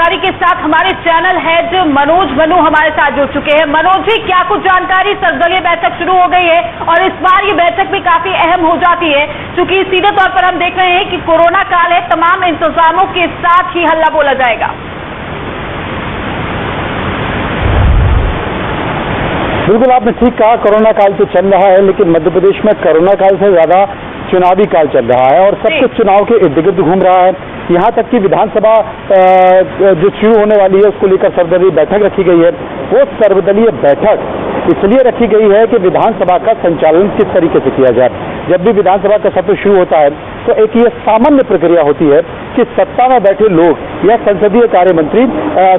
जानकारी के साथ हमारे चैनल हेड मनोज मनु हमारे साथ जुड़ चुके हैं। मनोज जी, क्या कुछ जानकारी? सर्वदलीय बैठक शुरू हो गई है और इस बार ये बैठक भी काफी अहम हो जाती है, क्योंकि सीधे तौर पर हम देख रहे हैं कि कोरोना काल है, तमाम इंतजामों के साथ ही हल्ला बोला जाएगा। बिल्कुल, आपने ठीक कहा, कोरोना काल तो चल रहा है, लेकिन मध्य प्रदेश में कोरोना काल से ज्यादा चुनावी काल चल रहा है और सब कुछ चुनाव के इर्द गिर्द घूम रहा है। यहाँ तक कि विधानसभा जो शुरू होने वाली है उसको लेकर सर्वदलीय बैठक रखी गई है। वो सर्वदलीय बैठक इसलिए रखी गई है कि विधानसभा का संचालन किस तरीके से किया जाए। जब भी विधानसभा का सत्र शुरू होता है तो एक ये सामान्य प्रक्रिया होती है कि सत्ता में बैठे लोग या संसदीय कार्य मंत्री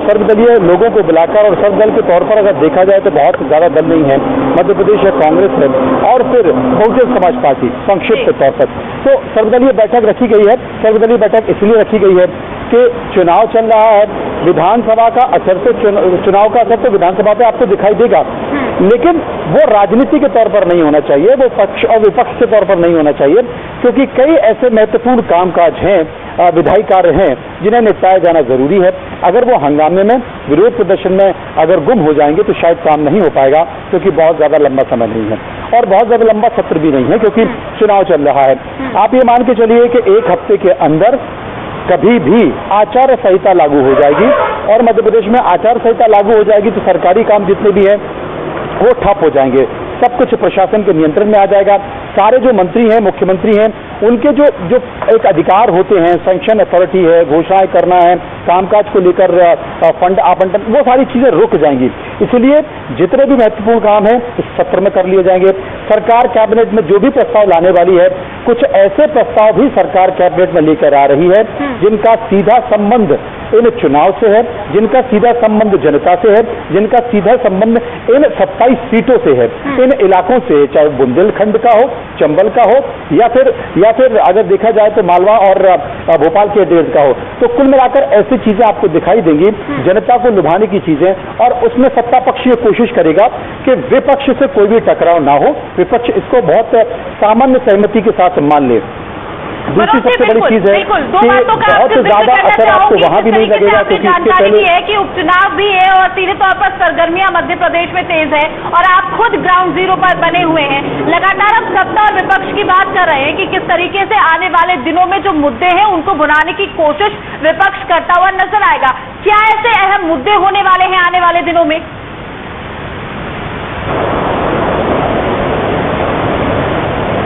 सर्वदलीय लोगों को बुलाकर, और सर्वदल के तौर पर अगर देखा जाए तो बहुत ज्यादा दल नहीं है, मध्य प्रदेश है, कांग्रेस है और फिर बहुजन समाज पार्टी संक्षिप्त तौर पर, तो सर्वदलीय बैठक रखी गई है। सर्वदलीय बैठक इसलिए रखी गई है कि चुनाव चल रहा है, विधानसभा का असर तो चुनाव का असर तो विधानसभा पे आपको दिखाई देगा, लेकिन वो राजनीति के तौर पर नहीं होना चाहिए, वो पक्ष और विपक्ष के तौर पर नहीं होना चाहिए, क्योंकि कई ऐसे महत्वपूर्ण कामकाज हैं, विधायी कार्य हैं जिन्हें निपटाया जाना जरूरी है। अगर वो हंगामे में, विरोध प्रदर्शन में अगर गुम हो जाएंगे तो शायद काम नहीं हो पाएगा, क्योंकि बहुत ज्यादा लंबा समय नहीं है और बहुत ज्यादा लंबा सत्र भी नहीं है, क्योंकि चुनाव चल रहा है। आप ये मान के चलिए कि एक हफ्ते के अंदर कभी भी आचार संहिता लागू हो जाएगी, और मध्य प्रदेश में आचार संहिता लागू हो जाएगी तो सरकारी काम जितने भी हैं वो ठप हो जाएंगे, सब कुछ प्रशासन के नियंत्रण में आ जाएगा। सारे जो मंत्री हैं, मुख्यमंत्री हैं, उनके जो एक अधिकार होते हैं, सैंक्शन अथॉरिटी है, घोषणाएं करना है, कामकाज को लेकर फंड आवंटन, वो सारी चीजें रुक जाएंगी। इसलिए जितने भी महत्वपूर्ण काम है इस सत्र में कर लिए जाएंगे। सरकार कैबिनेट में जो भी प्रस्ताव लाने वाली है, कुछ ऐसे प्रस्ताव भी सरकार कैबिनेट में लेकर आ रही है जिनका सीधा संबंध इन चुनाव से है, जिनका सीधा संबंध जनता से है, जिनका सीधा संबंध इन 27 सीटों से है, इन इलाकों से, चाहे बुंदेलखंड का हो, चंबल का हो या फिर अगर देखा जाए तो मालवा और भोपाल के डेढ़ का हो। तो कुल मिलाकर ऐसी चीजें आपको दिखाई देंगी, जनता को लुभाने की चीजें, और उसमें सत्ता पक्ष ये कोशिश करेगा कि विपक्ष से कोई भी टकराव ना हो, विपक्ष इसको बहुत सामान्य सहमति के साथ मान ले। दूसरी सबसे बड़ी चीज है कि बहुत ज्यादा असर आपको वहां भी नहीं लगेगा, क्योंकि इसके पहले है कि उपचुनाव भी है और सीधे तौर पर सरगर्मियां मध्य प्रदेश में तेज है, और आप खुद ग्राउंड जीरो पर बने हुए हैं। लगातार आप सत्ता और विपक्ष की बात कर रहे हैं कि किस तरीके से आने वाले दिनों में जो मुद्दे हैं उनको भुनाने की कोशिश विपक्ष करता हुआ नजर आएगा। क्या ऐसे अहम मुद्दे होने वाले हैं आने वाले दिनों में?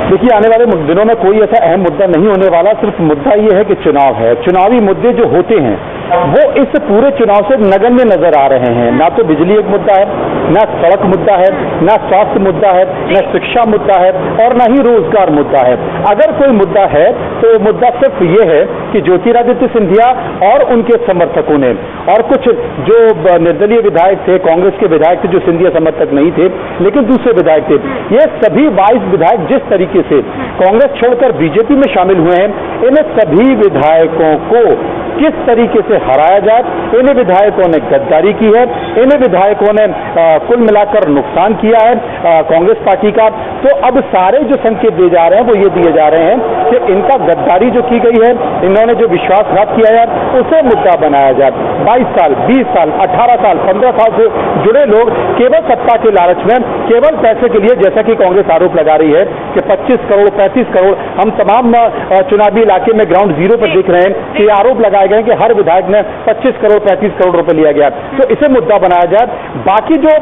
देखिए, आने वाले दिनों में कोई ऐसा अहम मुद्दा नहीं होने वाला, सिर्फ मुद्दा ये है कि चुनाव है। चुनावी मुद्दे जो होते हैं वो इस पूरे चुनाव से नगण्य नजर आ रहे हैं। ना तो बिजली एक मुद्दा है, ना सड़क मुद्दा है, ना स्वास्थ्य मुद्दा है, ना शिक्षा मुद्दा है और ना ही रोजगार मुद्दा है। अगर कोई मुद्दा है तो मुद्दा सिर्फ ये है कि ज्योतिरादित्य सिंधिया और उनके समर्थकों ने, और कुछ जो निर्दलीय विधायक थे, कांग्रेस के विधायक थे जो सिंधिया समर्थक नहीं थे लेकिन दूसरे विधायक थे, ये सभी 22 विधायक जिस तरीके से कांग्रेस छोड़कर बीजेपी में शामिल हुए हैं, इन सभी विधायकों को किस तरीके से हराया जाए, इन विधायकों ने गद्दारी की है, इन विधायकों ने कुल मिलाकर नुकसान किया है कांग्रेस पार्टी का। तो अब सारे जो संकेत दिए जा रहे हैं वो ये दिए जा रहे हैं कि इनका गद्दारी जो की गई है, इन्होंने जो विश्वासघात किया है उसे मुद्दा बनाया जाए। 22 साल, 20 साल, 18 साल, 15 साल से जुड़े लोग केवल सत्ता के लालच में, केवल पैसे के लिए, जैसा कि कांग्रेस आरोप लगा रही है कि 25 करोड़, 35 करोड़, हम तमाम चुनावी इलाके में ग्राउंड जीरो पर देख रहे हैं कि आरोप लगाए गए कि हर विधायक ने 25 करोड़, 35 करोड़ रुपए लिया गया, तो इसे मुद्दा बनाया जाए। बाकी जो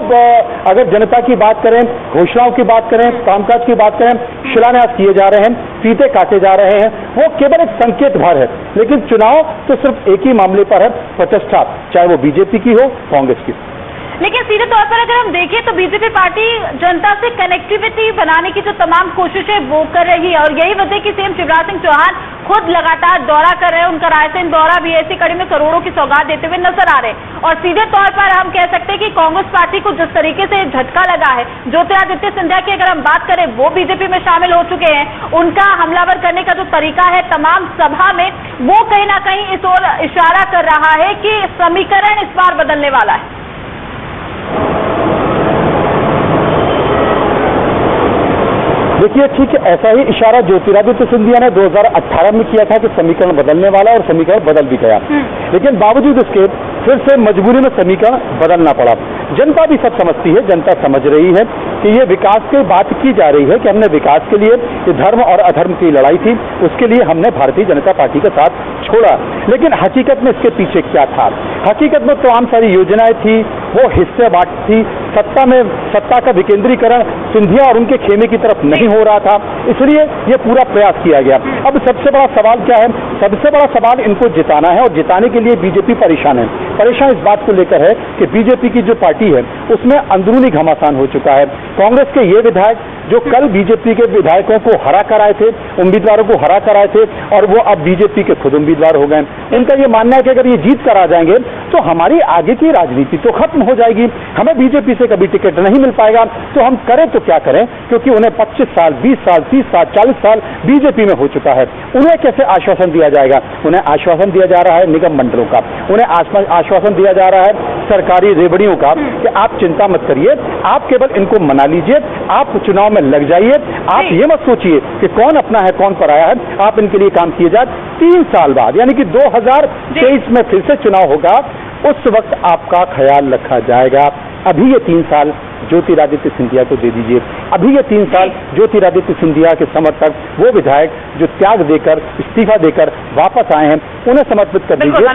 अगर जनता की बात करें, घोषणाओं की बात करें, कामकाज की बात करें, शिलान्यास किए जा रहे हैं, फीते काटे जा रहे हैं, वो केवल एक संकेत भर है, लेकिन चुनाव तो सिर्फ एक ही मामले पर है, प्रतिष्ठा, चाहे वो बीजेपी की हो, कांग्रेस की। लेकिन सीधे तौर पर अगर हम देखें तो बीजेपी पार्टी जनता से कनेक्टिविटी बनाने की जो तमाम कोशिशें वो कर रही है, और यही वजह कि सीएम शिवराज सिंह चौहान खुद लगातार दौरा कर रहे हैं। उनका रायसेन दौरा भी ऐसी कड़ी में करोड़ों की सौगात देते हुए नजर आ रहे हैं, और सीधे तौर पर हम कह सकते हैं कि कांग्रेस पार्टी को जिस तरीके से झटका लगा है, ज्योतिरादित्य सिंधिया की अगर हम बात करें, वो बीजेपी में शामिल हो चुके हैं, उनका हमलावर करने का जो तरीका है तमाम सभा में, वो कहीं ना कहीं इस ओर इशारा कर रहा है कि समीकरण इस बार बदलने वाला है। देखिए, ठीक है, ऐसा ही इशारा ज्योतिरादित्य सिंधिया ने 2018 में किया था कि समीकरण बदलने वाला, और समीकरण बदल भी गया। लेकिन बावजूद इसके फिर से मजबूरी में समीकरण बदलना पड़ा। जनता भी सब समझती है, जनता समझ रही है कि ये विकास की बात की जा रही है कि हमने विकास के लिए ये धर्म और अधर्म की लड़ाई थी, उसके लिए हमने भारतीय जनता पार्टी का साथ छोड़ा। लेकिन हकीकत में इसके पीछे क्या था? हकीकत में तमाम सारी योजनाएं थी, वो हिस्से बांट थी, सत्ता का विकेंद्रीकरण सिंधिया और उनके खेमे की तरफ नहीं हो रहा था, इसलिए ये पूरा प्रयास किया गया। अब सबसे बड़ा सवाल क्या है? सबसे बड़ा सवाल इनको जिताना है और जिताने के लिए बीजेपी परेशान है। परेशान इस बात को लेकर है कि बीजेपी की जो पार्टी है उसमें अंदरूनी घमासान हो चुका है। कांग्रेस के ये विधायक जो कल बीजेपी के विधायकों को हरा कर आए थे, उम्मीदवारों को हरा कर आए थे और वो अब बीजेपी के खुद उम्मीदवार हो गए। इनका ये मानना है कि अगर ये जीत कर आ जाएंगे तो हमारी आगे की राजनीति तो खत्म हो जाएगी, हमें बीजेपी से कभी टिकट नहीं मिल पाएगा, तो हम करें तो क्या करें? क्योंकि उन्हें 25 साल, 20 साल, 30 साल, 40 साल बीजेपी में हो चुका है। उन्हें कैसे आश्वासन दिया जाएगा? उन्हें आश्वासन दिया जा रहा है निगम मंडलों का, उन्हें आश्वासन दिया जा रहा है सरकारी रेवड़ियों का कि आप चिंता मत करिए, आप केवल इनको मना लीजिए, आप चुनाव में लग जाइए, आप ये मत सोचिए कि कौन अपना है कौन पराया है, आप इनके लिए काम किए जाए। 3 साल बाद यानी कि 2023 में फिर से चुनाव होगा, उस वक्त आपका ख्याल रखा जाएगा। अभी ये 3 साल ज्योतिरादित्य सिंधिया को दे दीजिए। अभी ये 3 साल ज्योतिरादित्य सिंधिया के समर्थक, वो विधायक जो त्याग देकर, इस्तीफा देकर वापस आए हैं, उन्हें समर्पित कर दीजिए।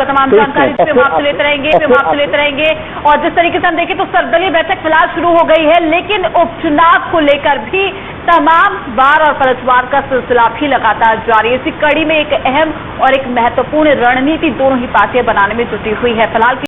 तमाम जानकारी हम आपसे लेते रहेंगे और जिस तरीके से हम देखें तो सर्वदलीय बैठक फिलहाल शुरू हो गई है, लेकिन उपचुनाव को लेकर भी तमाम वार और पलटवार का सिलसिला भी लगातार जारी है। इसी कड़ी में एक अहम और एक महत्वपूर्ण रणनीति दोनों ही पार्टियां बनाने में जुटी हुई है। फिलहाल